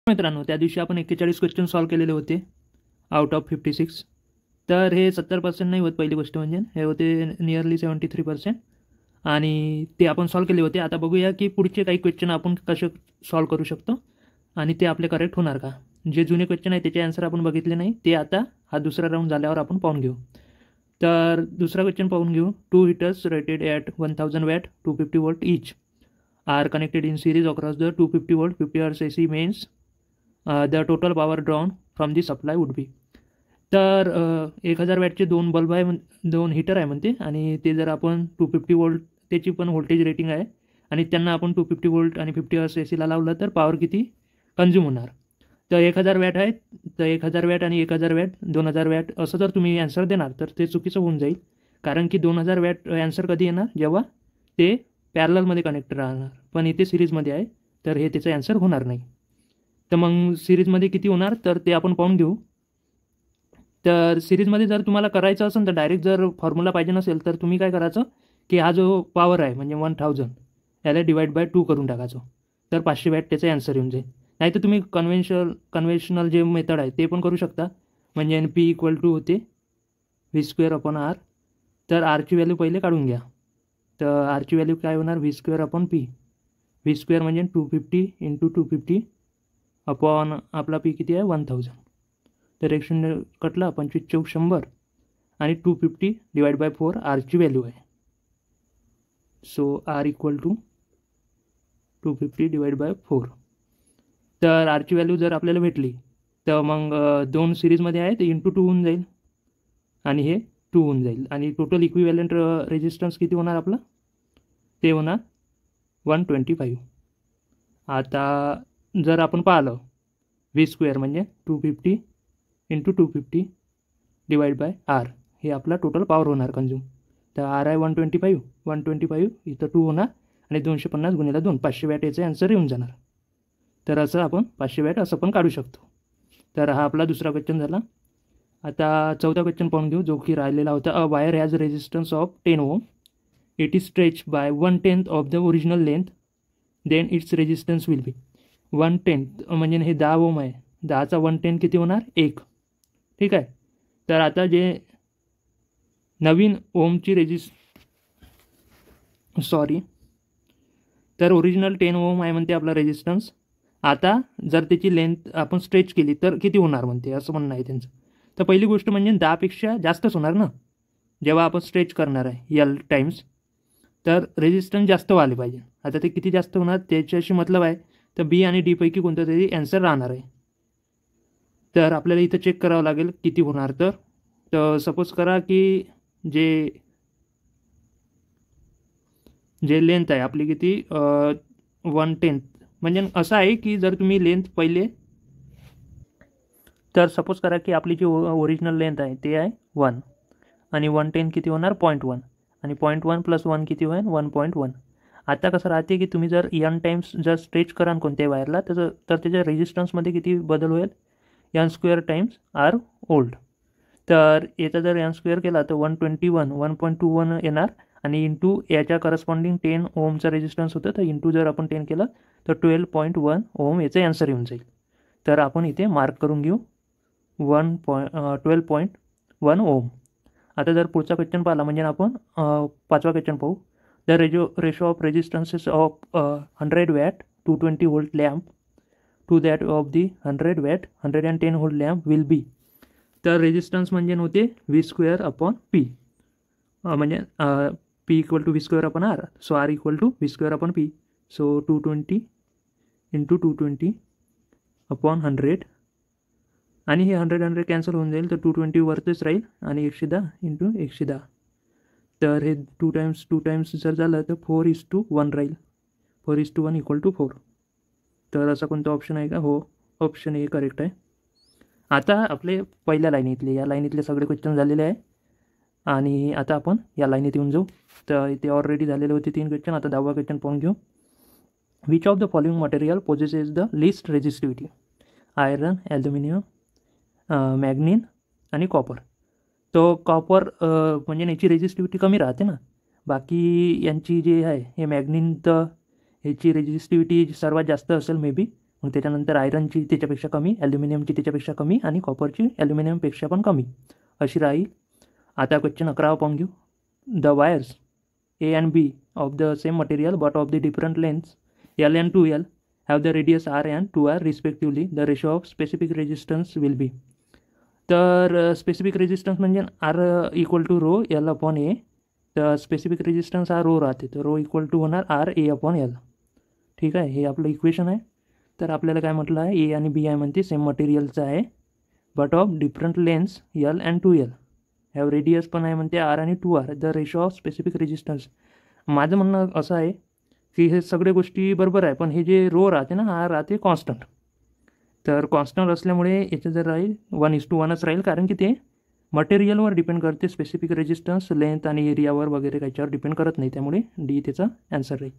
मित्रांनो, त्या दिवशी आपण 41 क्वेश्चन सॉल्व केलेले होते आउट ऑफ 56. तर हे 70% नाही होत. पहिली गोष्ट म्हणजे हे होते नियरली 73%, आणि ते आपण सॉल्व केले होते. आता बघूया की पुढचे काही क्वेश्चन आपण कसे सॉल्व करू शकतो आणि ते आपले करेक्ट होणार का. जे जुने क्वेश्चन आहे त्याचे आन्सर आपण बघितले नाही, ते आता हा दुसरा राऊंड झाल्यावर आपण पाहून घेऊ. तर दुसरा क्वेश्चन पाहून घेऊ. 2 heaters rated at 1000 watt 250 volt each are connected in series across the 250 volt 50 hertz AC mains the total power drawn from the supply would be. तर 1000 वॅटचे 2 बल्ब आहे, 2 हीटर आहे म्हणते, आणि ते जर आपण 250 वोल्ट त्याची पण व्होल्टेज रेटिंग आहे, आणि त्यांना आपण 250 वोल्ट आणि 50 हर्ट्ज ACला लावलं तर पॉवर किती कन्झ्युम होणार. तर 1000 वॅट आहे, तर 1000 वॅट आणि 1000 वॅट 2000 वॅट असं जर तुम्ही ॲन्सर देणार तर ते चुकीचं होऊन जाईल. कारण की 2000 वॅट ॲन्सर कधी येणार, जेव्हा ते पॅरललमध्ये कनेक्ट राहणार, पण इथे सिरीजमध्ये आहे, तर हे त्याचं ॲन्सर होणार नाही. तर मग सिरीजमध्ये किती होणार तर ते आपण पाहून घेऊ. तर सिरीजमध्ये जर तुम्हाला करायचं असेल तर डायरेक्ट जर फॉर्म्युला पाहिजे नसेल तर तुम्ही काय करायचं की हा जो पॉवर आहे म्हणजे 1000 याला डिवाइड बाय 2 करून टाकायचं, तर 500 वॅट त्याचा ॲन्सर येऊन जाईल. नाही तर तुम्ही कन्व्हेन्शनल जे मेथड आहे ते पण करू शकता. म्हणजे P = होते V²/R. तर आरची व्हॅल्यू पहिले काढून घ्या. तर आरची व्हॅल्यू काय होणार, V²/P. V² म्हणजे 250 × 250 अपॉन आपला P किती आहे 1000. तर 1 कटला, 25 × 100 आणि 250 डिवाइड बाय 4 आरची व्हॅल्यू आहे. So R = 250 divide by 4. तर आरची व्हॅल्यू जर आपल्याला भेटली तर मग 2 सिरीजमध्ये आहे तर × 2 होऊन जाईल, आणि हे 2 होऊन जाईल, आणि टोटल इक्विव्हॅलंट रेजिस्टन्स किती होणार आपलं, ते होणार 125. आता जर आपण पाहिलं V² म्हणजे 250 × 250 डिवाइड बाय R, हे आपला टोटल पॉवर होणार कन्झ्युम. तर R आहे 125 इथं 2 होणार, आणि 250 × 2 500 वॅट याचं ॲन्सर येऊन जाणार. तर असं आपण 500 वॅट असं पण काढू शकतो. तर हा आपला दुसरा क्वेश्चन झाला. आता चौथा क्वेश्चन पाहून घेऊ, जो की राहिलेला होता. A wire has resistance of 10 Ω. It is stretch by 1/10 of the original length, then its resistance will be. 1/10 म्हणजे हे 10 Ω आहे, 10चा 1/10 किती होणार 1. ठीक आहे. तर आता जे नवीन ओमची तर ओरिजिनल 10 Ω आहे म्हणते आपला रेजिस्टन्स. आता जर त्याची लेंथ आपण स्ट्रेच केली तर किती होणार म्हणते, असं म्हणणं आहे त्यांचं. तर पहिली गोष्ट म्हणजे 10पेक्षा जास्तच होणार ना, जेव्हा आपण स्ट्रेच करणार आहे L टाइम्स, तर रेजिस्टन्स जास्त व्हायला पाहिजे. आता ते किती जास्त होणार त्याच्याशी मतलब आहे. तर B आणि D पैकी कोणतं तरी ॲन्सर राहणार आहे. तर आपल्याला इथं चेक करावं लागेल किती होणार. तर सपोज करा की जे लेंथ आहे आपली किती 1/10, म्हणजे असं आहे की जर तुम्ही लेंथ पहिले, तर सपोज करा की आपली जी ओरिजिनल लेंथ आहे ते आहे 1, आणि 1/10 किती होणार 0.1, आणि 0.1 + 1 किती होईल 1.1. आता कसं राहते की तुम्ही जर N टाइम्स जर स्ट्रेच कराल कोणत्याही वायरला तर त्याच्या रेजिस्टन्समध्ये किती बदल होईल, N² टाइम्स R ओल्ड. तर याचा जर N² केला तर 121 येणार, आणि इंटू याच्या करस्पॉन्डिंग 10 Ωचा रेजिस्टन्स होतं, तर इंटू जर आपण 10 केलं तर 12.1 Ω याचं ॲन्सर येऊन जाईल. तर आपण इथे मार्क करून घेऊ 12.1 Ω. आता जर पुढचा क्वेश्चन पाहिला म्हणजे आपण पाचवा क्वेश्चन पाहू. The ratio of resistances of 100 watt 220 volt lamp to that of the 100 watt 110 volt lamp will be. तर रेजिस्टन्स म्हणजे नव्हते V²/P, म्हणजे P = V²/R. So R = V²/P. So 220 × 220 upon 100, आणि हे 100 कॅन्सल होऊन जाईल, तर 220 वरतीच राहील, आणि 110 × 110. तर हे 2 टाइम्स जर झालं तर 4:1 राहील. 4:1 = 4. तर असा कोणता ऑप्शन आहे का, हो ऑप्शन ए करेक्ट आहे. आता आपले पहिल्या या लाईनीतले सगळे क्वेश्चन झालेले आहे, आणि आता आपण या लाईनीत येऊन जाऊ. तर इथे ऑलरेडी झालेले होते 3 क्वेश्चन. आता 10वा क्वेश्चन पाहून घेऊ. Which of the following material possesses the least resistivity, iron, aluminium, manganin आणि कॉपर. तो कॉपर म्हणजे याची रेजिस्टिव्हिटी कमी राहते ना, बाकी यांची जी आहे हे मॅग्नीन, तर ह्याची रेजिस्टिव्हिटी सर्वात जास्त असेल मे बी, मग त्याच्यानंतर आयरनची त्याच्यापेक्षा कमी, ॲल्युमिनियमची त्याच्यापेक्षा कमी आणि कॉपरची ॲल्युमिनियमपेक्षा पण कमी अशी राहील. आता क्वेश्चन 11 पाहून घेऊ. The wires A and B of the same material but of the different lengths L and 2L have the radius R and 2R respectively. The ratio of specific resistance will be. तर specific resistance म्हणजे R equal to rho L upon A. तर specific resistance हा rho राहते, तर rho equal to होणार R A upon L. ठीक आहे, हे आपलं इक्वेशन आहे. तर आपल्याला काय म्हटलं आहे, ए आणि बी आहे म्हणते सेम मटेरियलचं आहे but of different लेन्थ्स L and 2L have radius पण आहे म्हणते R आणि 2R. The ratio of specific resistance. माझं म्हणणं असं आहे की हे सगळे गोष्टी बरोबर आहे, पण हे जे रो राहते ना हा राहते कॉन्स्टंट. तर कॉन्स्टंट असल्यामुळे याचं जर राहील 1:1च राहील, कारण की ते मटेरियलवर डिपेंड करते. स्पेसिफिक रेजिस्टन्स लेंथ आणि एरियावर वगैरे काहीच्यावर डिपेंड करत नाही, त्यामुळे डी त्याचा ॲन्सर राहील.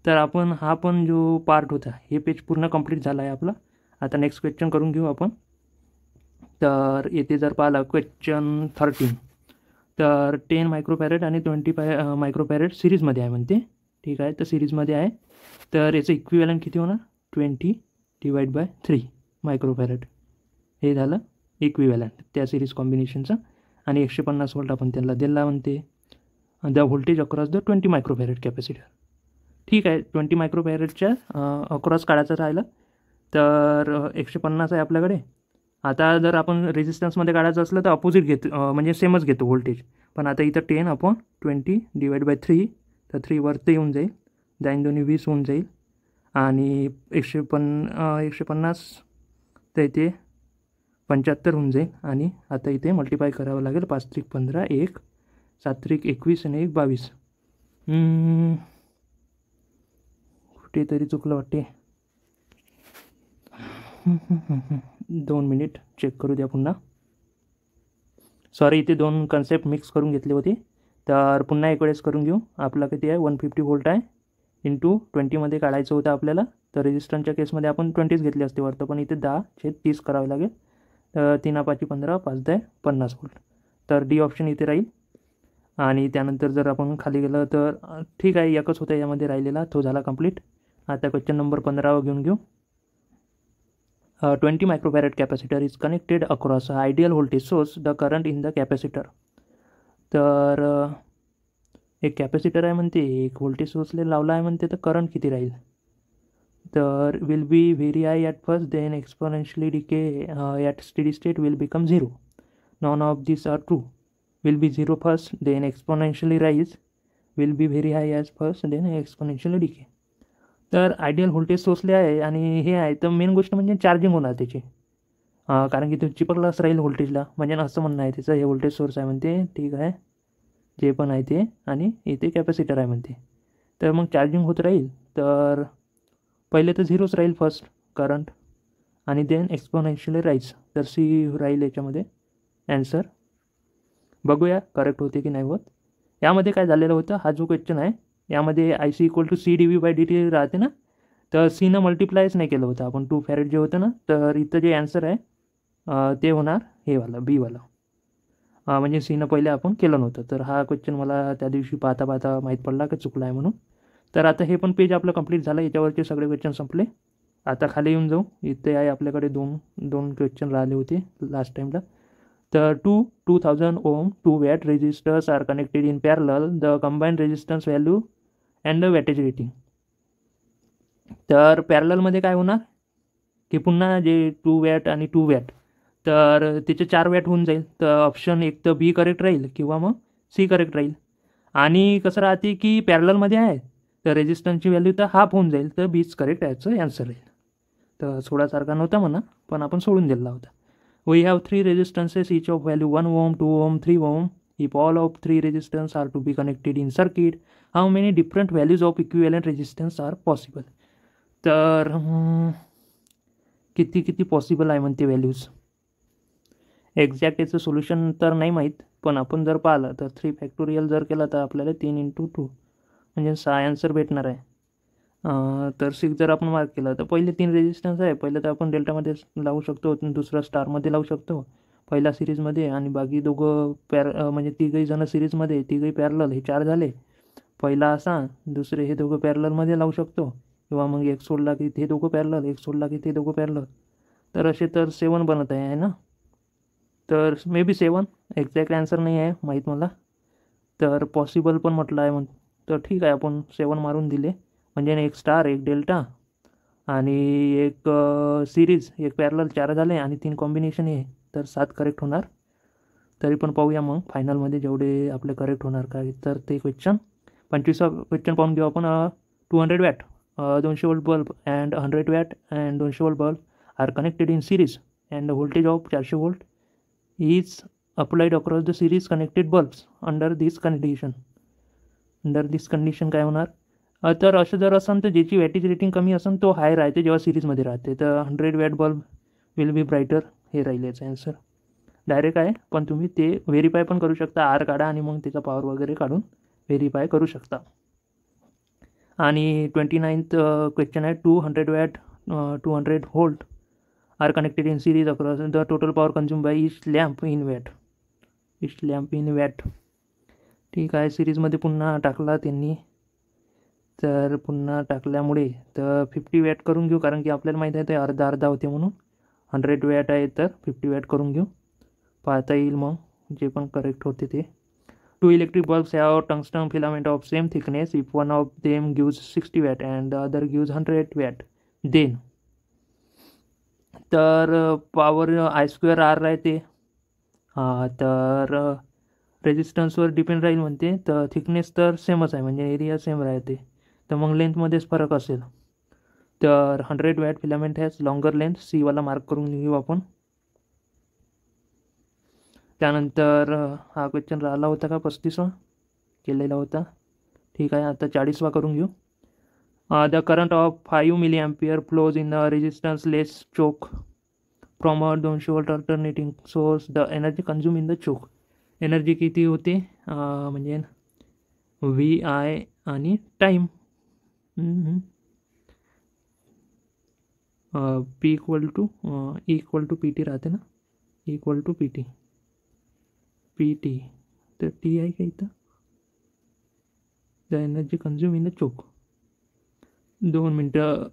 तर आपण हा पण जो पार्ट होता हे पेज पूर्ण कंप्लीट झाला आहे आपला. आता नेक्स्ट क्वेश्चन करून घेऊ आपण. तर येथे जर पाहिलं क्वेश्चन 13, तर 10 मायक्रोफॅरेड आणि 20 मायक्रोफॅरेड सिरीजमध्ये आहे म्हणते. ठीक आहे, तर सिरीजमध्ये आहे, तर याचं इक्विवॅलंट किती होणार, 20/3 मायक्रोफॅरेड. हे झालं इक्विवॅलंट त्या सिरीज कॉम्बिनेशनचं. आणि 150 व्होल्ट आपण त्यांना दिला म्हणते. The voltage across the 20 microfarad capacitor. ठीक आहे, 20 मायक्रोफॅरेडच्या अक्रॉस काढायचं राहिलं तर 150 आहे आपल्याकडे. आता जर आपण रेजिस्टन्समध्ये काढायचं असलं तर अपोजिट घेतो, म्हणजे सेमच घेतो व्होल्टेज. पण आता इथं 10/20/3, तर 3 वरती येऊन जाईल, 2 होऊन जाईल. आणि 150 तर इथे 75 होऊन जाईल. आणि आता इथे मल्टिप्लाय करावं लागेल, 5×3=15, 1 7×3=21 आणि 1 22. कुठेतरी चुकलं वाटते. 2 मिनिट चेक करू द्या पुन्हा. सॉरी, इथे 2 कन्सेप्ट मिक्स करून घेतले होते, तर पुन्हा एक वेळेस करून घेऊ. आपला किती आहे, 150 व्होल्ट आहे इंटू 20मध्ये काढायचं होतं आपल्याला. तर रेजिस्टन्सच्या केसमध्ये आपण 20च घेतले असते वरतं, पण इथे 10/30 करावे लागेल. तर 3×5=15, 5×10=50 व्होल्ट. तर डी ऑप्शन इथे राहील. आणि त्यानंतर जर आपण खाली गेलं तर ठीक आहे, एकच होता यामध्ये राहिलेला, तो झाला कंप्लीट. आता क्वेश्चन नंबर 15 घेऊन घेऊ. 20 microfarad capacitor is connected across a ideal voltage source. The current in the capacitor. तर एक कॅपॅसिटर आहे म्हणते, एक व्होल्टेज सोर्सला लावला आहे म्हणते, तर करंट किती राहील. तर will be very high at first, then exponentially decay at steady state will become 0. None of this are true. Will be 0 first, then exponentially rise, will be very high as first, then exponentially decay. तर ideal voltage सोर्सले आहे आणि हे आहे, तर main गोष्ट म्हणजे charging होणार त्याची, कारण की तो चिपकलाच राहील व्होल्टेजला, म्हणजे असं म्हणणं आहे त्याचं. हे व्होल्टेज सोर्स आहे म्हणते, ठीक आहे, जे पण आहे ते, आणि इथे कॅपॅसिटर आहे म्हणते. तर मग चार्जिंग होत राहील, तर पहिले तर 0च राहील फर्स्ट करंट, आणि देन एक्सपोनेन्शियली राईज. तर सी राहील याच्यामध्ये ॲन्सर. बघूया करेक्ट होते की नाही होत. यामध्ये काय झालेलं होतं, हा जो क्वेश्चन आहे यामध्ये IC = CdV/dt राहते ना, तर सीनं मल्टिप्लायच नाही केलं होतं आपण. 2 फॅरेड जे होतं ना, तर इथं जे ॲन्सर आहे ते होणार हे वालं, बीवालं. म्हणजे सीनं पहिले आपण केलं नव्हतं. तर हा क्वेश्चन मला त्या दिवशी पाहता माहीत पडला की चुकला आहे म्हणून. तर आता हे पण पेज आपलं कंप्लीट झालं, याच्यावरचे सगळे क्वेश्चन संपले. आता खाली येऊन जाऊ. इथे आहे आपल्याकडे दोन क्वेश्चन राहिले होते लास्ट टाईमला. तर 2000 ohm 2 watt resistors are connected in parallel. The combined resistance value and the wattage rating. तर पॅरललमध्ये काय होणार की पुन्हा जे 2 वॅट आणि 2 वॅट, तर त्याचे 4 वॅट होऊन जाईल. तर ऑप्शन एक तर बी करेक्ट राहील किंवा मग सी करेक्ट राहील. आणि कसं राहते की पॅरललमध्ये आहे तर रेजिस्टन्सची व्हॅल्यू तर हाफ होऊन जाईल, तर बीच करेक्ट याचं ॲन्सर राहील. तर सोडासारखा नव्हता म्हणा, पण आपण सोडून दिला होता. We have 3 resistances, each of value 1 ohm, 2 ohm, 3 ohm. If all of 3 resistance are to be connected in circuit, how many different values of equivalent resistance are possible? तर किती पॉसिबल आहे म्हणते व्हॅल्यूज. एक्झॅक्ट याचं solution तर नाही माहीत, पण आपण जर पाहिलं तर 3 फॅक्टोरियल जर केलं तर आपल्याला 3 × 2 म्हणजे 6 ॲन्सर भेटणार आहे. तर 6 जर आपण मार्क केलं तर पहिले 3 रेजिस्टन्स आहे, पहिलं तर आपण डेल्टामध्ये लावू शकतो, दुसरं स्टारमध्ये लावू शकतो, पहिला सिरीजमध्ये, आणि बाकी दोघं म्हणजे तिघही जण सिरीजमध्ये, तिघही पॅरलल, हे 4 झाले. पहिला असा, दुसरे हे दोघं पॅरललमध्ये लावू शकतो, किंवा मग एक सोडला की ते दोघं पॅरलल, एक सोडला की ते दोघं पॅरलल, तर असे तर 7 बनत आहे ना. तर मे बी 7, एक्झॅक्ट आन्सर नाही आहे माहीत मला. तर पॉसिबल पण म्हटलं आहे मग, तर ठीक आहे आपण 7 मारून दिले. म्हणजे एक स्टार, एक डेल्टा आणि एक सिरीज, एक पॅरलल, 4 झाले आणि 3 कॉम्बिनेशन आहे. तर 7 करेक्ट होणार. तरी पण पाहूया मग फायनलमध्ये जेवढे आपले करेक्ट होणार काय. तर ते क्वेश्चन 25वा क्वेश्चन पाहून घेऊ आपण. 200 watt 200 volt bulb and 100 watt and 200 volt bulb are connected in series and voltage of 400 volt is applied across the series connected bulbs under this condition. Under this condition काय होणार. तर असं जर असेल तर ज्याची वॅटेज रेटिंग कमी असेल तो हाय राहते जेव्हा सिरीजमध्ये राहते. तर 100 वॅट बल्ब विल बी ब्राईटर, हे राहिले याचं आन्सर. डायरेक्ट आहे पण तुम्ही ते व्हेरीफाय पण करू शकता. आर काढा आणि मग त्याचा पॉवर वगैरे काढून व्हेरीफाय करू शकता. आणि 29th क्वेश्चन आहे 200 watt 200 volt are connected in series across the total power consume by each lamp in watt. Each lamp in watt. ठीक आहे, सिरीजमध्ये पुन्हा टाकला त्यांनी. तर पुन्हा टाकल्यामुळे तर 50 वॅट करून घेऊ, कारण की आपल्याला माहीत आहे ते अर्धा अर्धा होते म्हणून. 100 वॅट आहे तर 50 वॅट करून घेऊ, पाहता येईल मग जे पण करेक्ट होते ते. 2 electric bulbs have tungsten filament of same thickness if one of them gives 60 watt and the other gives 100 watt then. तर पॉवर I² R राहते. हां, तर रेजिस्टन्सवर डिपेंड राहील म्हणते. तर थिकनेस तर सेमच आहे, म्हणजे एरिया सेम राहते. तर मग लेंथमध्येच फरक असेल. तर 100 watt filament has longer length, सीवाला मार्क करून घेऊ आपण. त्यानंतर हा क्वेश्चन राहिला होता का 35वा केलेला होता. ठीक आहे, आता 40वा करून घेऊ. The current of 5 milli ampere flows in the resistance less choke from a 200 volt alternating source. The energy consume in the choke. Energy किती होते म्हणजे VI आणि time. P equal to PT राहते ना, इक्वल टू PT. तर T आहे का इथं. The energy consume in the choke. 2 मिनटं.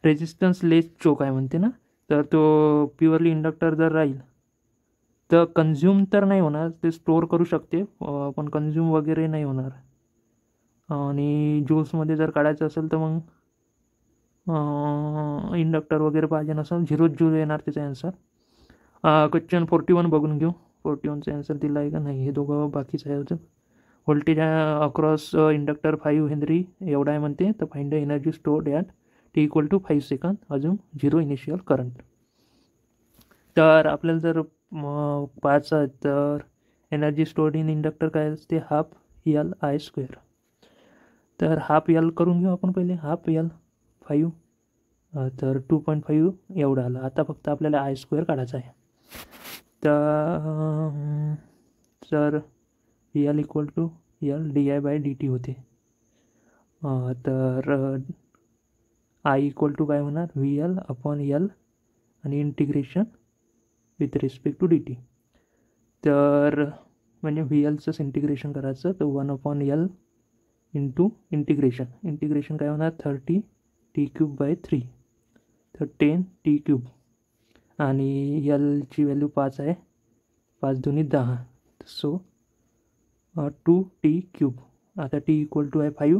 रेजिस्टन्स लेस चोक आहे म्हणते ना, तर तो प्युअरली इंडक्टर जर राहील तर कन्झ्युम तर नाही होणार, ते स्टोअर करू शकते पण कन्झ्युम वगैरे नाही होणार. आणि ज्यूल्समध्ये जर काढायचं असेल तर मग इंडक्टर वगैरे पाहिजे नसेल, 0 जूल येणार त्याचा आन्सर. क्वेश्चन 41 बघून घेऊ. 41चा आन्सर दिला आहे का नाही, हे दोघं बाकीच आहे अजून. व्होल्टेज अक्रॉस इंडक्टर 5 हेनरी एवढा आहे म्हणते. तर find the energy stored at T equal to 5 second, अजून 0 इनिशियल करंट. तर आपल्याला जर पाहायचं तर एनर्जी स्टोअर्ड इन इंडक्टर काय असते, हाफ LI². तर हाफ L करून घेऊ आपण पहिले. हाफ L 5 तर 2.5 एवढं आलं. आता फक्त आपल्याला I² काढायचा आहे. तर L equal to L di/dt होते. तर I इक्वल टू काय होणार, VL अपॉन L आणि integration with respect to dt. तर म्हणजे VLचंच इंटिग्रेशन करायचं, तर 1/L इंटू इंटिग्रेशन काय होणार 30t³/3. तर 10t³ आणि Lची व्हॅल्यू 5 आहे. 5 दुनी 10, सो 2t³. आता T इक्वल टू आहे 5,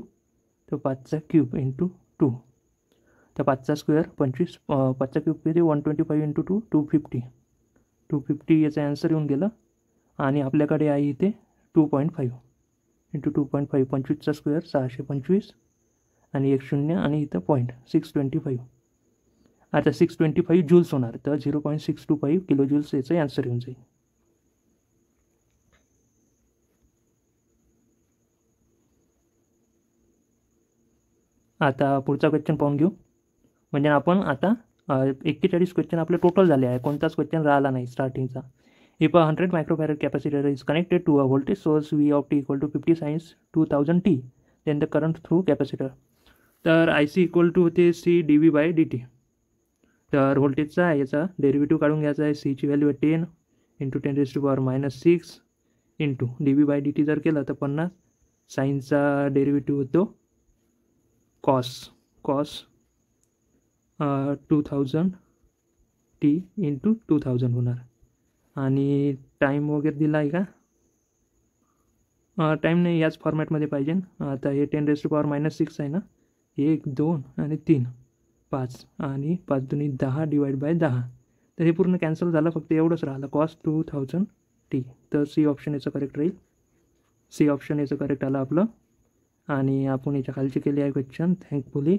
तर 5चा क्यूब इंटू 2. तर 5चा स्क्वेअर 25, 5चा क्यूब किती 125 इंटू 2 250 याचा आन्सर येऊन गेलं. आणि आपल्याकडे आहे इथे 2.5 इंटू 2.5. 25चा स्क्वेअर 625 आणि 1 0 आणि इथं 0.625. आता 625 जूल्स होणार, तर 0.625 किलो जूल्स याचं आन्सर येऊन जाईल. आता पुढचा क्वेश्चन पाहून घेऊ. म्हणजे आपण आता 41 क्वेश्चन आपले टोटल झाले आहे, कोणताच क्वेश्चन राहिला नाही स्टार्टिंगचा. If 100 microfarad capacitor is connected to a voltage source V of T equal to 50 sine 2000t, then the current through capacitor. तर IC इक्वल टू होते C dV/dt. तर व्होल्टेजचा याचा डेरिव्हेटिव्ह काढून घ्यायचा आहे. सीची व्हॅल्यू आहे 10 इंटू 10⁻⁻⁶ इंटू dv/dt जर केलं तर 50 साईनचा डेरिव्हेटिव्ह होतो कॉस 2000 t इंटू 2000 होणार. आणि टाईम वगैरे दिला आहे का? टाईम नाही, याच फॉर्मॅटमध्ये पाहिजे. आता हे 10⁻⁻6 आहे ना, 1 2 आणि 3 5 आणि 5 दुनी 10 /10. तर हे पूर्ण कॅन्सल झालं, फक्त एवढंच राहिलं कॉस 2000 t. तर सी ऑप्शन याचं करेक्ट राहील. सी ऑप्शन याचं करेक्ट आलं आपलं. आणि आपण याच्या खालची केली आहे क्वेश्चन थँकफुली,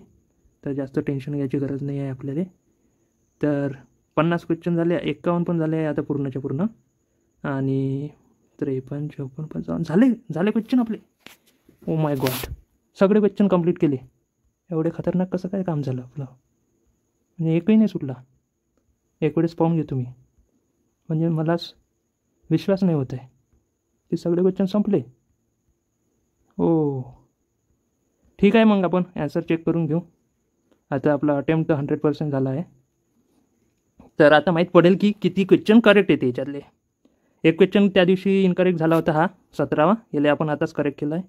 तर जास्त टेन्शन घ्यायची गरज नाही आहे आपल्याला. तर 50 क्वेश्चन झाले, 51 पण झाले आहे आता पूर्णच्या पूर्ण. आणि 53 54 55 झाले क्वेश्चन आपले. ओ माय गॉड, सगळे क्वेश्चन कंप्लीट केले. एवढे खतरनाक कसं काय काम झालं आपलं, म्हणजे एकही नाही सुटला. एक वेळेस पाहून घेतो मी, म्हणजे मलाच विश्वास नाही होत आहे की सगळे क्वेश्चन संपले. ओ ठीक आहे, मग आपण ॲन्सर चेक करून घेऊ. आता आपला अटेम्प्ट 100% झाला आहे. तर आता माहीत पडेल की किती क्वेश्चन करेक्ट येते याच्यातले. एक क्वेश्चन त्या दिवशी इनकरेक्ट झाला होता, हा 17वा, याला आपण आताच करेक्ट केला आहे.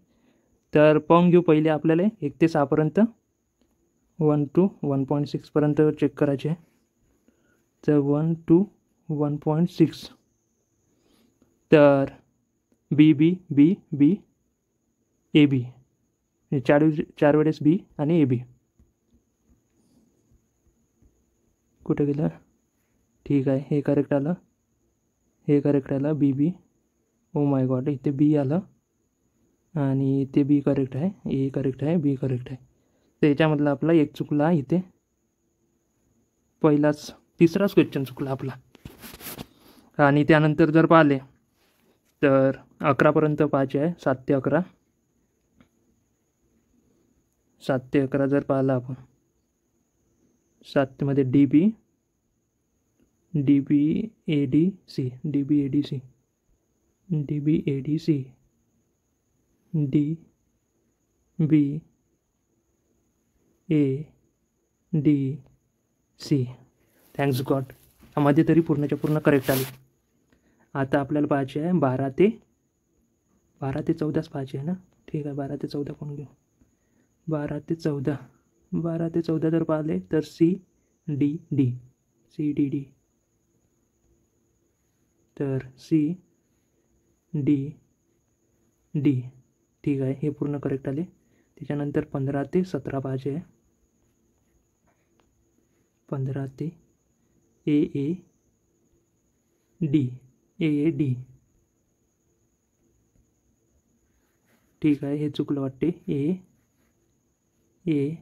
तर पाहून घेऊ पहिले आपल्याला 1 ते 6पर्यंत, 1 to 1.6पर्यंत चेक करायचे आहे. तर 1 to 1.6. तर बी बी बी बी ए बी, 4 वेळेस बी आणि ए बी. कुठे गेलं? ठीक आहे, हे करेक्ट आलं, हे करेक्ट आलं बी बी. ओ माय गॉड, इथे बी आलं आणि इथे बी करेक्ट आहे, ए करेक्ट आहे, बी करेक्ट आहे. तर याच्यामधला आपला एक चुकला इथे, पहिलाच तिसराच क्वेश्चन चुकला आपला. आणि त्यानंतर जर पाहिले तर 11पर्यंत पाहायचे आहे, 7 ते 11. 7 ते 11 जर पाहिलं आपण, 7मध्ये D B A D C, D B A D C, D B A D C, D B A D C. Thanks god, मध्ये तरी पूर्णच्या पूर्ण करेक्ट आली. आता आपल्याला पाहायचे आहे 12 ते 14च पाहायचे आहे ना. ठीक आहे, 12 ते 14 कोण घेऊ? 12 ते 14 जर पाहिले तर C D D, C D D. तर सी डी डी, ठीक आहे, हे पूर्ण करेक्ट आले. त्याच्यानंतर 15 ते 17 पाहायचे आहे. 15 ते ए A D, A A D. ठीक आहे, हे चुकलं वाटते, ए ए,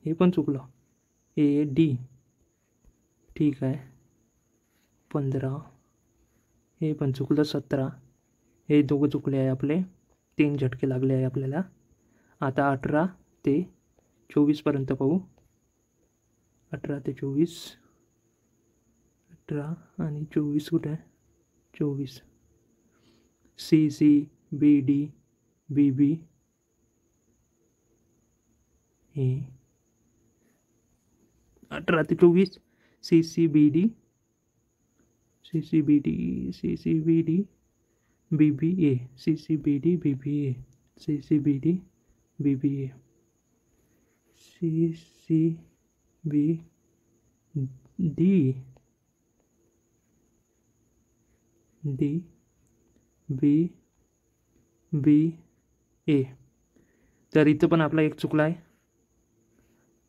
हे पण चुकलं, ए डी. ठीक आहे, 15, हे पण चुकलं. 17, हे दोघं चुकले आहे आपले, 3 झटके लागले आहे आपल्याला. आता 18 ते 24पर्यंत पाहू. 18 ते 24, 18 आणि 24 कुठे आहे? 24, C C B D B B हे 18 ते 24, C C B D, C C B D, C C B D B B A, C C B D B B A, C C B D B B A, C C B D D B B A. तर इथं पण आपला एक चुकला आहे,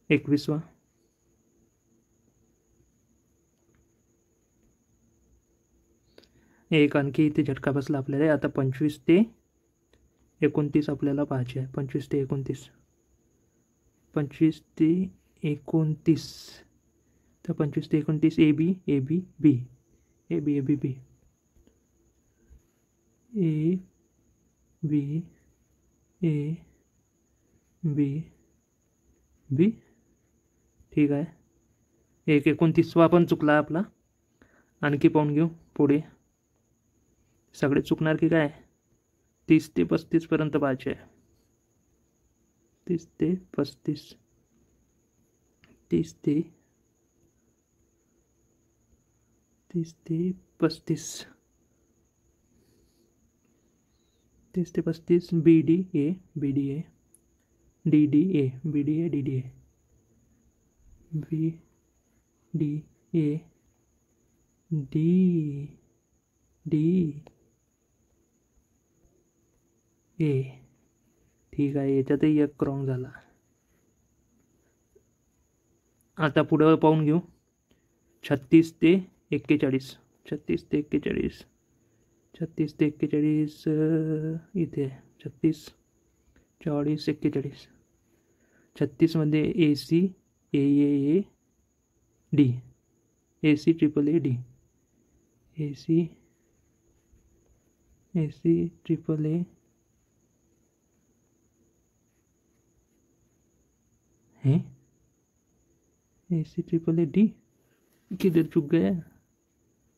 21वा. एक आणखी इथे झटका बसला आपल्याला. आता 25 ते 29 आपल्याला पाहायचे आहे. 25 ते 29, 25 ते 29. तर 25 ते 29 A B A B B, A B A B B, A B A B बी. ठीक आहे, 29वा पण चुकला आपला. आणखी पाहून घेऊ पुढे, सगळे चुकणार की काय? 30 ते 35पर्यंत पाहायचे आहे. 30 ते 35, 30 ते 35. 30 ते 35 BDA BDA DDA BDA DDA BDA DDA. ठीक आहे, याच्यातही एक रॉंग झाला. आता पुढं पाहून घेऊ. 36 ते 41. 36 ते 41. 36 ते 41 इथे 36 40 41. 36मध्ये AC AAA D AC AAA D AC AAA हैं AC AAA D किधर चुक गया.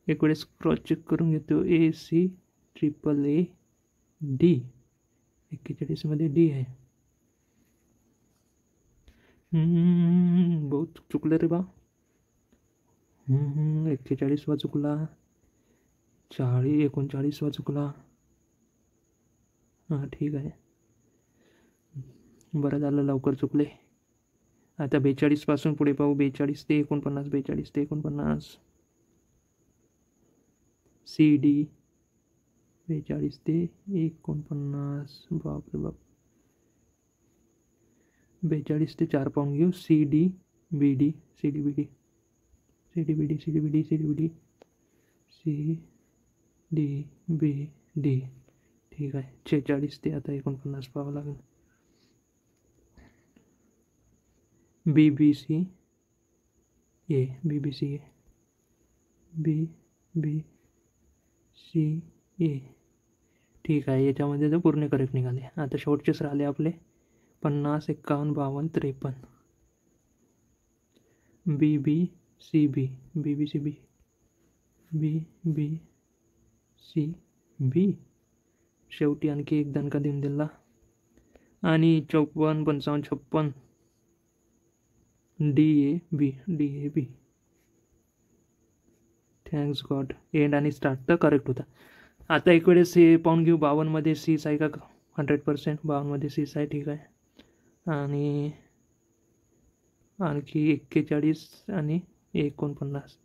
एक वेळेस क्रॉस चेक करून घेतो. AC AAA D 41मध्ये D आहे. बहुत चुकलं रे बा. 41वा चुकला. 39वा चुकला. हां ठीक आहे, बरं झालं लवकर चुकले. आता 42पासून पुढे पाहू. 42 ते 49. 42 ते 49 CD 42 ते 49. बापरे बाप. 42 ते 4 पाहून घेऊ. CD BD CD BD CD BD CD BD CD BD CD BD. ठीक आहे. 46 ते आता 49 पाहावं लागेल. BBC A BBC A BBC A. ठीक आहे, याच्यामध्ये तर पूर्ण करेक्ट निघाले. आता शेवटचेच राहिले आपले 50 51 52 53. BBCB BBCB BBCB. शेवटी आणखी एक दणका देऊन दिला. आणि 54 55 56 DAB. Thanks God. एंड आणि स्टार्ट तर करेक्ट होता. आता एक वेळेस हे पाहून घेऊ. 52मध्ये सीस आहे का 100%. 52मध्ये सीस आहे. ठीक आहे. आणि आणखी 41 आणि 49.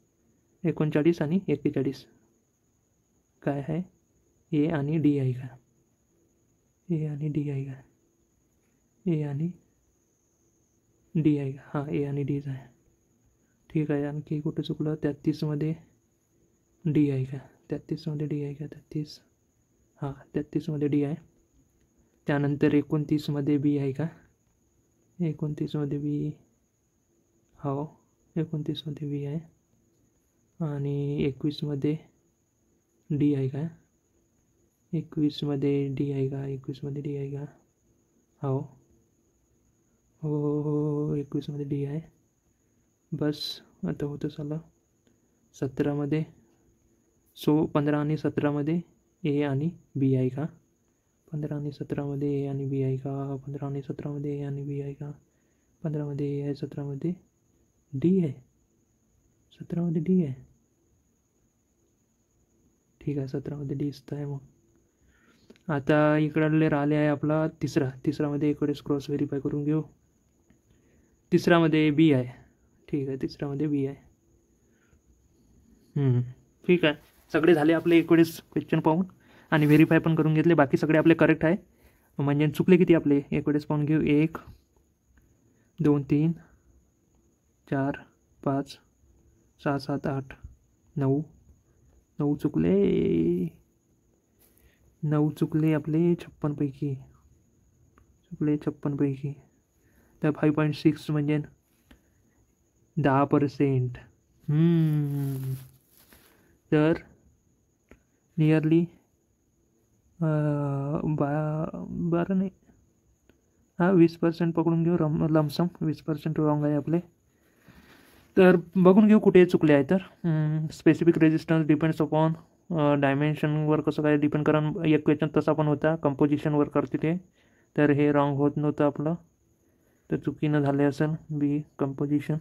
39 आणि 41 काय आहे. ए आणि डी आहे का. ए आणि डी आहे का. ए आणि डी आहे का. हां ए आणि डीच आहे. ठीक आहे. आणखी कुठं चुकलं. 33मध्ये डी आहे का. 33मध्ये डी आहे का. 33 हां 33मध्ये डी आहे. त्यानंतर 29मध्ये बी आहे का. 29मध्ये बी हो 29मध्ये बी आहे. आणि 21मध्ये डी आहे का. 21मध्ये डी आहे का. 21मध्ये डी आहे का. हो हो हो 21मध्ये डी आहे. बस आता होतं चला. 17मध्ये 15 आणि 17मध्ये ए आणि बी आहे का. 15 आणि 17मध्ये ए आणि बी आहे का. 15 आणि 17मध्ये ए आणि बी आहे का. 15मध्ये ए आहे. 17मध्ये डी आहे. 17मध्ये डी आहे. ठीक आहे. 17मध्ये डी दिसत आहे. मग आता इकडले राहिले आहे आपला तिसरामध्ये एक वेळेस क्रॉस व्हेरीफाय करून घेऊ. तिसरामध्ये बी आहे. ठीक आहे. तिसरामध्ये बी आहे. ठीक आहे. सगळे झाले आपले एक वेळेस क्वेश्चन पाहून आणि व्हेरीफाय पण करून घेतले. बाकी सगळे आपले करेक्ट आहे. म्हणजे चुकले किती आपले एक वेळेस पाहून घेऊ. 1 2 3 4 5 6 7 8 9 9 चुकले. 9 चुकले आपले 56 पैकी. तर 5.6 म्हणजे 10%. तर नियरली 12 नाही 20% पकडून घेऊ. लमसम 20% रॉंग आहे आपले. तर बघून घेऊ कुठे चुकले आहे. तर स्पेसिफिक रेजिस्टन्स डिपेंड्स अपॉन डायमेन्शनवर कसं काय डिपेंड करा. एक क्वेश्चन तसा पण होता कंपोजिशनवर करते ते. तर हे रॉंग होत नव्हतं आपलं. तर चुकीनं झाले असेल बी कंपोजिशन.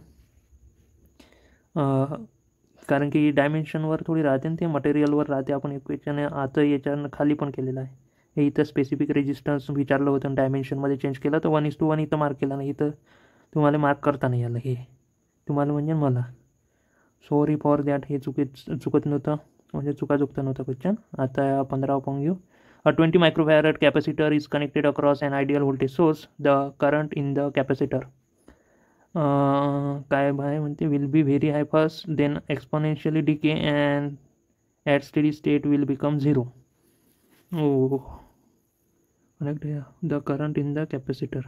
कारण की डायमेन्शनवर थोडी राहते आणि ते मटेरियलवर राहते. आपण एक क्वेश्चन आता याच्यानं खाली पण केलेला आहे. हे इथं स्पेसिफिक रेजिस्टन्स विचारलं होतं, डायमेन्शनमध्ये चेंज केलं तर 1:1 इथं मार्क केला नाही, इथं तुम्हाला मार्क करता नाही आलं. हे तुम्हाला म्हणजे मला सॉरी फॉर दॅट. हे चुकत नव्हतं, म्हणजे चुकता नव्हता क्वेश्चन. आता 15 पाहून घेऊ. A 20 microfarad capacitor is connected across an ideal voltage source. The current in the capacitor काय भाय म्हणते will be very high first, then exponentially decay and at steady state will become 0. Oh, correct. Yeah. The current in the capacitor.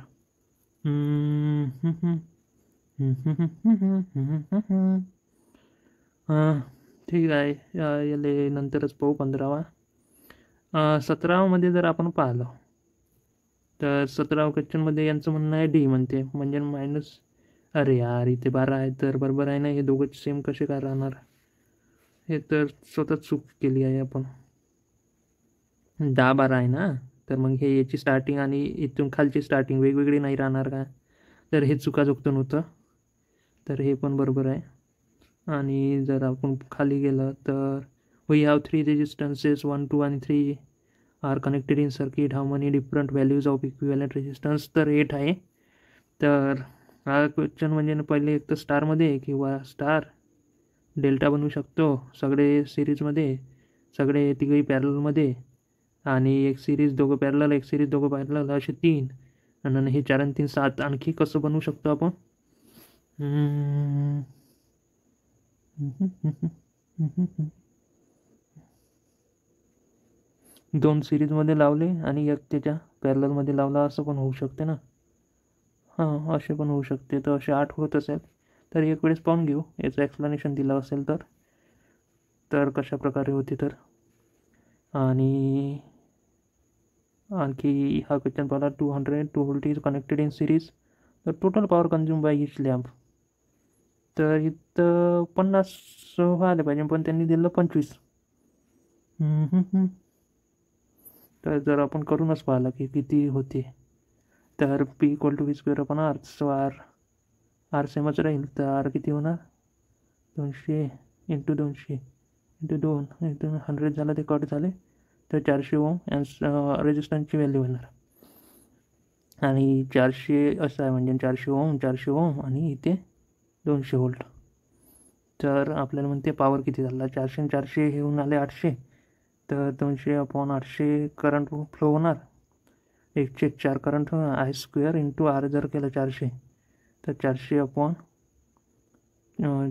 ठीक आहे. याले नंतरच पाहू. 15वा. 17मध्ये जर आपण पाहिलं तर 17 क्वेश्चनमध्ये यांचं म्हणणं आहे डी म्हणते, म्हणजे मायनस. अरे यार, इथे 12 आहे तर बरोबर आहे ना. हे दोघंच सेम कसे काय राहणार? हे तर स्वतःच चूक केली आहे आपण. 10-12 आहे ना, तर मग हे याची स्टार्टिंग आणि इथून खालची स्टार्टिंग वेगवेगळी नाही राहणार का? तर हे चुकतं नव्हतं, तर हे पण बरोबर आहे. आणि जर आपण खाली गेलं तर वी हॅव 3 रेजिस्टन्सेस 1, 2 आणि 3 are connected in circuit. How many different values of equivalent resistance? तर 8 आहे. तर हा क्वेश्चन म्हणजे पहिले एक तर स्टारमध्ये किंवा स्टार डेल्टा बनवू शकतो, सगळे सिरीजमध्ये, सगळे तिघही पॅरलमध्ये, आणि एक सिरीज दोघं पॅरलल, एक सिरीज दोघं पॅरलल, असे 3. आणि हे 4 आणि 3 7. आणखी कसं बनवू शकतो आपण? 2 सिरीजमध्ये लावले आणि एक त्याच्या पॅरललमध्ये लावला, असं पण होऊ शकते ना. हां, असे पण होऊ शकते. तर असे 8 होत असेल. तर एक वेळेस पाहून घेऊ, याचं एक्सप्लेनेशन दिलं असेल तर कशा प्रकारे होते तर. आणि आणखी हा क्वेश्चन पाहिला. 200 volt is connected in series, तर टोटल पॉवर कन्झ्युम बाय इच लॅम्प. तर इथं 50 व्हायला पाहिजे, पण त्यांनी दिलं 25. तर जर आपण करूनच पाहिलं की किती होते, तर P = V² upon R. So are सेमच राहील, तर आर किती होणार? 200 × 200 × 2 × 100 झालं, ते कट झाले. तर 400 ओम रेजिस्टन्सची व्हॅल्यू होणार. आणि 400 असं आहे, म्हणजे 400 ओम आणि इथे 200 व्होल्ट. तर आपल्याला म्हणते पॉवर किती झाला. 400 आणि 400 हे होऊन आले 800. तर 200 अपॉन 800 करंट फ्लो होणार. 1/4 करंट होणार. I² × R जर केलं 400, तर 400 अपॉन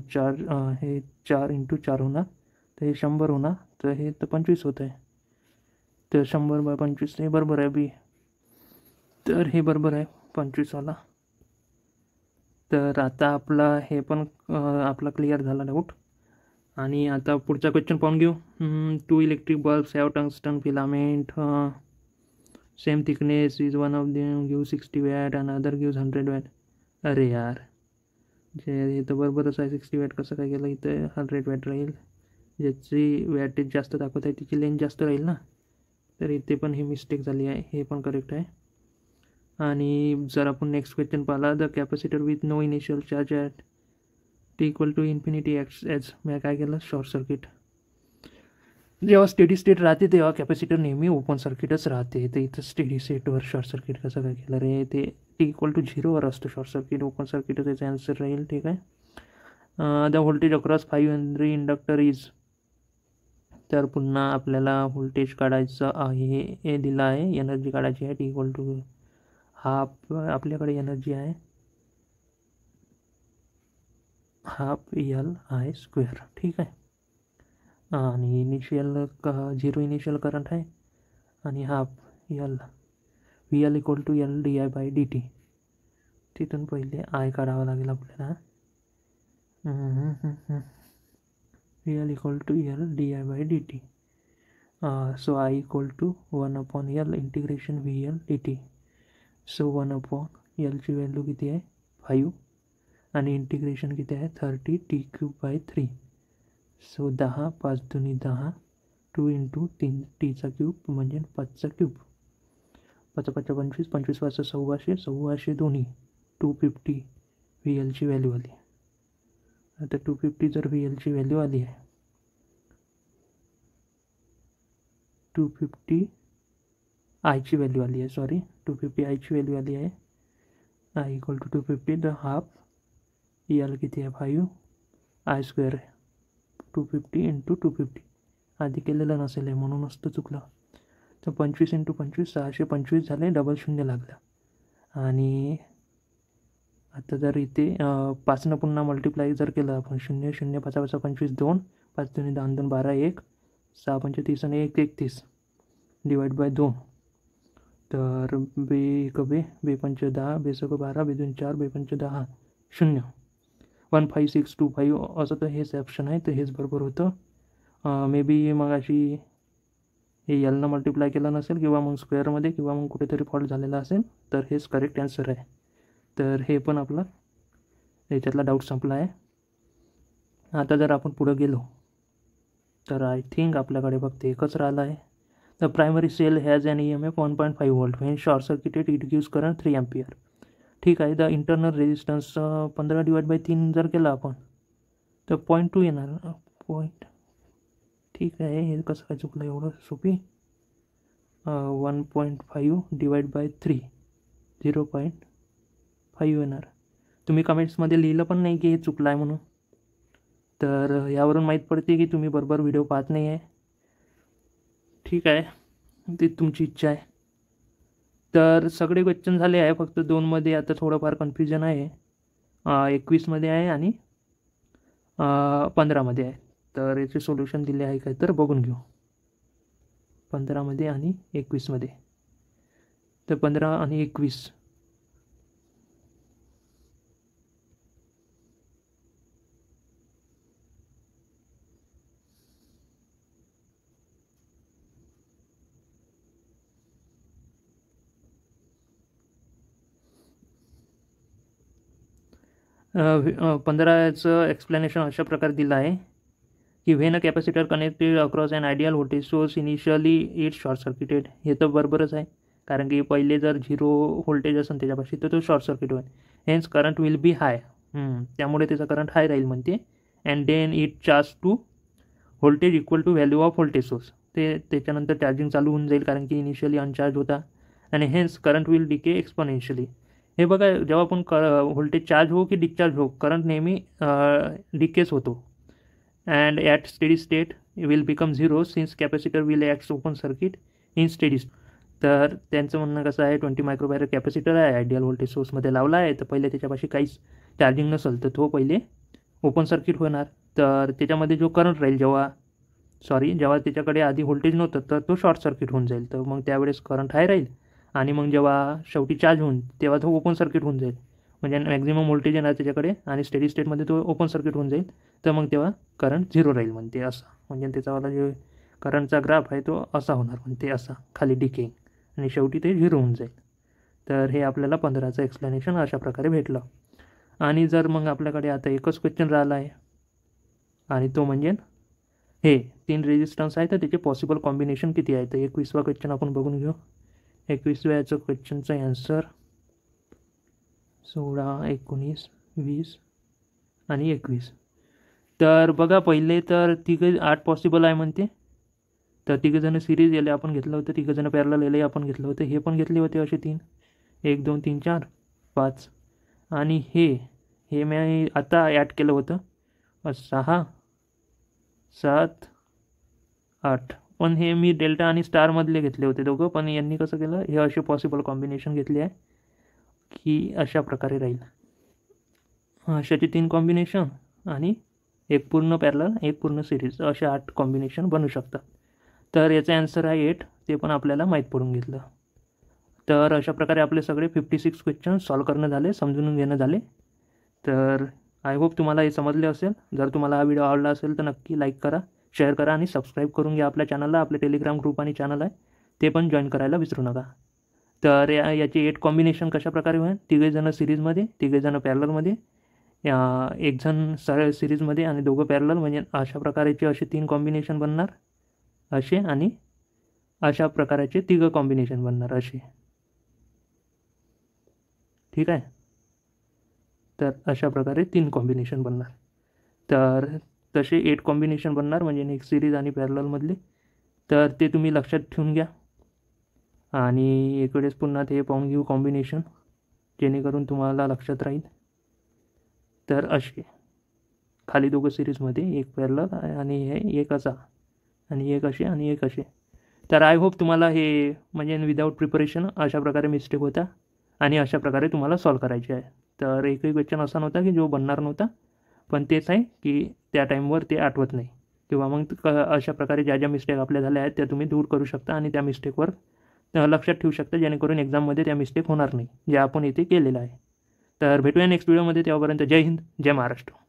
4 हे 4 × 4 होणार, तर हे 100 होणार. तर हे तर 25 होत आहे. तर 100/25 हे बरोबर आहे बी. तर हे बरोबर आहे 25वाला. तर आता आपला हे पण आपला क्लिअर झाला डाऊट. आणि आता पुढचा क्वेश्चन पाहून घेऊ. 2 electric bulbs have tungsten filament, same thickness is one of them give 60 watt and other give 100 watt. अरे यार, हे तर बरोबरच आहे. 60 वॅट कसं काय गेलं? इथं 100 वॅट राहील. ज्याची वॅटेज जास्त दाखवत आहे तिची लेंथ जास्त राहील ना. तर इथे पण ही मिस्टेक झाली आहे. हे पण करेक्ट आहे. आणि जर आपण नेक्स्ट क्वेश्चन पाहिला, the capacitor with no initial charge at T = infinity acts as. मी काय केलं? Short circuit. जेव्हा स्टेडी स्टेट राहते तेव्हा कॅपॅसिटर नेहमी ओपन सर्किटच राहते. तर इथं स्टेडी स्टेटवर शॉर्ट सर्किट कसं काय केलं रे? ते T = 0वर असतं शॉर्ट सर्किट. ओपन सर्किटच याचा आन्सर राहील. ठीक आहे. The voltage across 5 Henry inductor is. तर पुन्हा आपल्याला व्होल्टेज काढायचं आहे. हे दिलं आहे, एनर्जी काढायची आहे. T = half. आपल्याकडे एनर्जी आहे ½ LI². ठीक आहे. आणि इनिशियल 0 इनिशियल करंट आहे आणि ½ L. VL = LdI/dt. तिथून पहिले आय काढावं लागेल आपल्याला. VL = LdI/dt. So I = 1/L integration VL dt. So 1/L ची व्हॅल्यू किती आहे? 5. आणि इंटिग्रेशन किती आहे? 30 T³/3. सो 10 5 दुनी 10. 2 × 3 T³ म्हणजे 5³ 5 5 25 25 5 1600 1600 दोन्ही 250 VL ची व्हॅल्यू आली. आता 250 जर VL ची व्हॅल्यू आली आहे, 250 आयची व्हॅल्यू आली आहे, सॉरी 250 आयची व्हॅल्यू आली आहे. आय इक्वल टू 250 तर हाफ एल किती आहे 5 आय स्क्वेअर आहे 250 इंटू 250. आधी केलेलं नसेल आहे म्हणूनच तर चुकलं. तर 25 इंटू 25 625 झाले, डबल शून्य लागलं. आणि आता जर इथे 5नं पुन्हा मल्टिप्लाय जर केलं आपण 0 0 5 5 25 2 5 2 10 2 12 1 6 5 30 आणि 1 31 डिवाइड बाय 2. तर बे 1 बे 5 10 बे 6 12 बे 2 4 बे 5 10 0 15625 असं तर हेच ऑप्शन आहे. तर हेच बरोबर होतं. मे बी मग अशी हे एलनं मल्टिप्लाय केलं नसेल किंवा मग स्क्वेअरमध्ये किंवा मग कुठेतरी फॉल्ट झालेला असेल. तर हेच करेक्ट आन्सर आहे. तर हे पण आपला याच्यातला डाऊट संपला आहे. आता जर आपण पुढं गेलो तर आय थिंक आपल्याकडे फक्त एकच राहिलं आहे. The primary cell has an EMF 1.5 volt when short circuited it gives current 3 ampere. ठीक आहे. The internal resistance 15 divide by 3 जर केलं आपण तर 0.2 येणार. ठीक आहे. हे कसं काय चुकलं एवढं सोपी. 1.5 डिवाइड बाय 3 0.5 येणार. तुम्ही कमेंट्समध्ये लिहिलं पण नाही की हे चुकलं आहे म्हणून. तर यावरून माहीत पडते की तुम्ही बरोबर व्हिडिओ पाहत नाही आहे. ठीक आहे, ती तुमची इच्छा आहे. तर सगळे क्वेश्चन झाले आहे. फक्त 2मध्ये आता थोडंफार कन्फ्युजन आहे. 21मध्ये आहे आणि 15मध्ये आहे. तर याचे सोल्युशन दिले आहे काय तर बघून घेऊ. 15मध्ये आणि 21मध्ये. तर 15 आणि 21 15चं एक्सप्लेनेशन अशा प्रकारे दिलं आहे की when a capacitor connected across an ideal voltage source initially it short circuited. हे तर बरोबरच आहे, कारण की पहिले जर 0 व्होल्टेज असेल त्याच्यापाशी तर तो शॉर्ट सर्किट होईल. Hence current will be high. त्यामुळे त्याचा करंट हाय राहील म्हणते. And then it charge to voltage equal to value of voltage source. त्याच्यानंतर चार्जिंग चालू होऊन जाईल कारण की इनिशियली अनचार्ज होता. आणि hence current will decay exponentially. हे बघा, जेव्हा आपण व्होल्टेज चार्ज हो की डिस्चार्ज हो, करंट नेहमी डिकेस होतो. And at steady state will become 0 since capacitor will act open circuit in steady. तर त्यांचं म्हणणं कसं आहे, 20 मायक्रोफॅरेड कॅपॅसिटर आहे, आयडियल व्होल्टेज सोर्समध्ये लावला आहे. तर पहिले त्याच्यापाशी काहीच चार्जिंग नसेल तर तो पहिले ओपन सर्किट होणार. तर त्याच्यामध्ये जो करंट राहील जेव्हा त्याच्याकडे आधी व्होल्टेज नव्हतं तर तो शॉर्ट सर्किट होऊन जाईल. तर मग त्यावेळेस करंट हाय राहील. आणि मग जेव्हा शेवटी चार्ज होऊन तेव्हा तो ओपन सर्किट होऊन जाईल. म्हणजे मॅक्झिमम व्होल्टेज येणार त्याच्याकडे आणि स्टेडी स्टेटमध्ये तो ओपन सर्किट होऊन जाईल. तर मग तेव्हा करंट 0 राहील म्हणते असं. म्हणजे त्याचावाला जे करंटचा ग्राफ आहे तो असा होणार म्हणते, असा खाली डिकेइंग, आणि शेवटी ते 0 होऊन जाईल. तर हे आपल्याला 15चं एक्सप्लेनेशन अशा प्रकारे भेटलं. आणि जर मग आपल्याकडे आता एकच क्वेश्चन राहिला आहे आणि तो म्हणजे हे 3 रेजिस्टन्स आहे तर त्याचे पॉसिबल कॉम्बिनेशन किती आहे. तर 21वा क्वेश्चन आपण बघून घेऊ. 21व्याचं क्वेश्चनचा ॲन्सर 16, 19, 20 आणि 21. तर बघा, पहिले तर 8 पॉसिबल आहे म्हणते. तर 3 सिरीज याला आपण घेतलं होतं, 3 पॅरलल याला आपण घेतलं होतं, हे पण घेतले होते असे 3, 1 2 3 4 5. आणि हे मी आता ॲड केलं होतं 6 7 8. पण हे मी डेल्टा आणि स्टारमधले घेतले होते दोघं. पण यांनी कसं केलं, हे असे पॉसिबल कॉम्बिनेशन घेतले आहे की अशा प्रकारे राहील. अशाचे 3 कॉम्बिनेशन आणि एक पूर्ण पॅरलल, एक पूर्ण सिरीज, असे 8 कॉम्बिनेशन बनू शकतात. तर याचा ॲन्सर आहे 8. ते पण आपल्याला माहीत पडून घेतलं. तर अशा प्रकारे आपले सगळे 56 क्वेश्चन सॉल्व करणं झाले, समजून घेणं झाले. तर आय होप तुम्हाला हे समजले असेल. जर तुम्हाला हा व्हिडिओ आवडला असेल तर नक्की लाईक करा, शेअर करा आणि सबस्क्राईब करून घ्या आपल्या चॅनलला. आपले टेलिग्राम ग्रुप आणि चॅनल आहे ते पण जॉईन करायला विसरू नका. तर याचे 8 कॉम्बिनेशन कशाप्रकारे होईल, 3 सिरीजमध्ये, 3 पॅरललमध्ये, 1 सिरीजमध्ये आणि 2 पॅरलल, म्हणजे अशा प्रकारचे असे 3 कॉम्बिनेशन बनणार असे. आणि अशा प्रकारचे 3 कॉम्बिनेशन बनणार असे. ठीक आहे. तर अशा प्रकारे 3 कॉम्बिनेशन बनणार. तर तसे 8 कॉम्बिनेशन बनणार म्हणजे एक सिरीज आणि पॅरललमधले. तर ते तुम्ही लक्षात ठेवून घ्या. आणि इकडेच पुन्हा ते पाहून घेऊ कॉम्बिनेशन, जेणेकरून तुम्हाला लक्षात राहील. तर असे खाली दोघं सिरीजमध्ये, एक पॅरलल आणि हे एक असा आणि एक असे आणि एक असे. तर आय होप तुम्हाला हे म्हणजे विदाऊट प्रिपरेशन अशा प्रकारे मिस्टेक होता आणि अशा प्रकारे तुम्हाला सॉल्व करायचे आहे. तर एकही क्वेश्चन असा नव्हता की जो बनणार नव्हता, पण तेच आहे की त्या टाईमवर ते आठवत नाही किंवा मग अशा प्रकारे ज्या ज्या मिस्टेक आपल्या झाल्या आहेत त्या तुम्ही दूर करू शकता आणि त्या मिस्टेकवर लक्षात ठेवू शकता, जेणेकरून एक्झाममध्ये त्या मिस्टेक होणार नाही, जे आपण इथे केलेलं आहे. तर भेटूया नेक्स्ट व्हिडिओमध्ये. तेव्हापर्यंत जय हिंद, जय महाराष्ट्र.